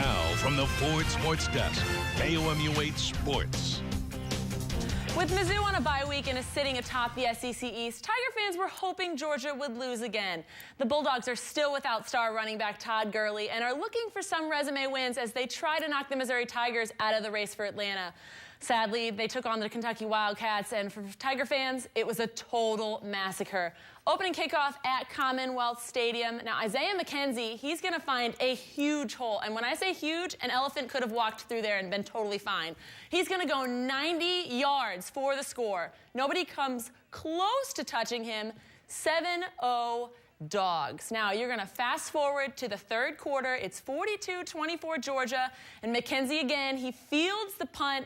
Now, from the Ford Sports Desk, KOMU8 Sports. With Mizzou on a bye week and is sitting atop the SEC East, Tiger fans were hoping Georgia would lose again. The Bulldogs are still without star running back Todd Gurley and are looking for some resume wins as they try to knock the Missouri Tigers out of the race for Atlanta. Sadly, they took on the Kentucky Wildcats, and for Tiger fans, it was a total massacre. Opening kickoff at Commonwealth Stadium. Now, Isaiah McKenzie, he's going to find a huge hole. And when I say huge, an elephant could have walked through there and been totally fine. He's going to go 90 yards for the score. Nobody comes close to touching him. 7-0 Dogs. Now, you're going to fast forward to the third quarter. It's 42-24 Georgia. And McKenzie again, he fields the punt.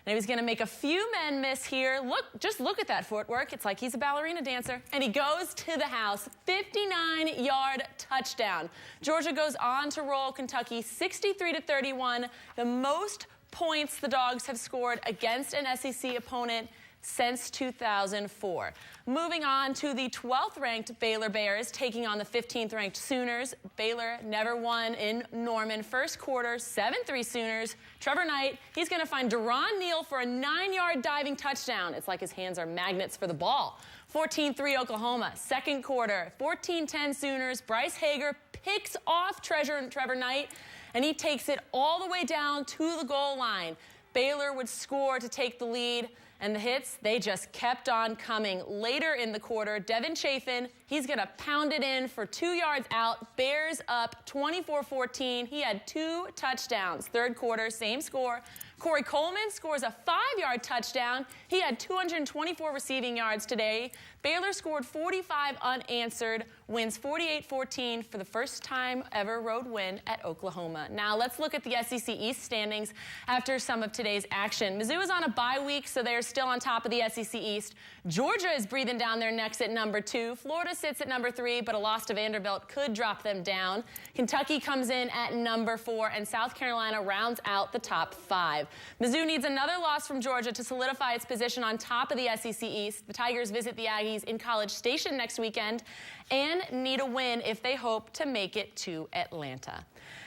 And he was going to make a few men miss here. Just look at that footwork. It's like he's a ballerina dancer. And he goes to the house. 59-yard touchdown. Georgia goes on to roll Kentucky 63-31. The most points the Dogs have scored against an SEC opponent since 2004. Moving on to the 12th-ranked Baylor Bears taking on the 15th-ranked Sooners. Baylor never won in Norman. First quarter, 7-3 Sooners. Trevor Knight, he's going to find Deron Neal for a 9-yard diving touchdown. It's like his hands are magnets for the ball. 14-3 Oklahoma. Second quarter, 14-10 Sooners. Bryce Hager picks off Trevor Knight, and he takes it all the way down to the goal line. Baylor would score to take the lead. And the hits, they just kept on coming. Later in the quarter, Devin Chafin, he's going to pound it in for 2 yards out. Bears up 24-14. He had 2 touchdowns. Third quarter, same score. Corey Coleman scores a 5-yard touchdown. He had 224 receiving yards today. Baylor scored 45 unanswered, wins 48-14 for the first time ever road win at Oklahoma. Now let's look at the SEC East standings after some of today's action. Mizzou is on a bye week, so they're still on top of the SEC East. Georgia is breathing down their necks at number 2. Florida sits at number 3, but a loss to Vanderbilt could drop them down. Kentucky comes in at number 4, and South Carolina rounds out the top 5. Mizzou needs another loss from Georgia to solidify its position on top of the SEC East. The Tigers visit the Aggies in College Station next weekend and need a win if they hope to make it to Atlanta.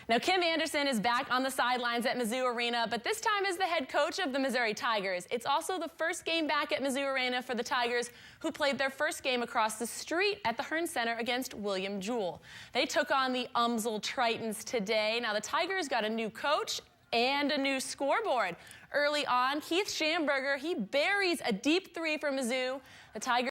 Now, Kim Anderson is back on the sidelines at Mizzou Arena, but this time as the head coach of the Missouri Tigers. It's also the first game back at Mizzou Arena for the Tigers, who played their first game across the street at the Hearn Center against William Jewell. They took on the Umsel Tritons today. Now, the Tigers got a new coach and a new scoreboard. Early on, Keith Schamberger, he buries a deep 3 for Mizzou. The Tigers